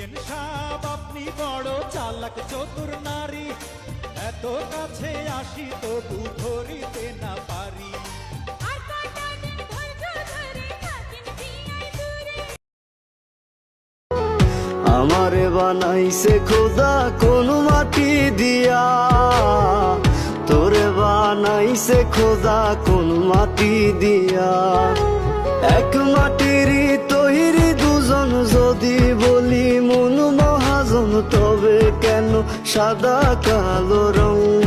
BN সাহেব আপনি বড় চালাক চতুর নারী, এত কাছে আসি তবু ধরিতে না পারি। আমারে বানাইছে খোদা কোন মাটি দিয়া, তোরে বানাইছে খোদা কোন মাটি দিয়া। এক মাটিরই তৈরি দুজন, যদি বলি মন মহাজন তবে কেন সাদা কালো রং।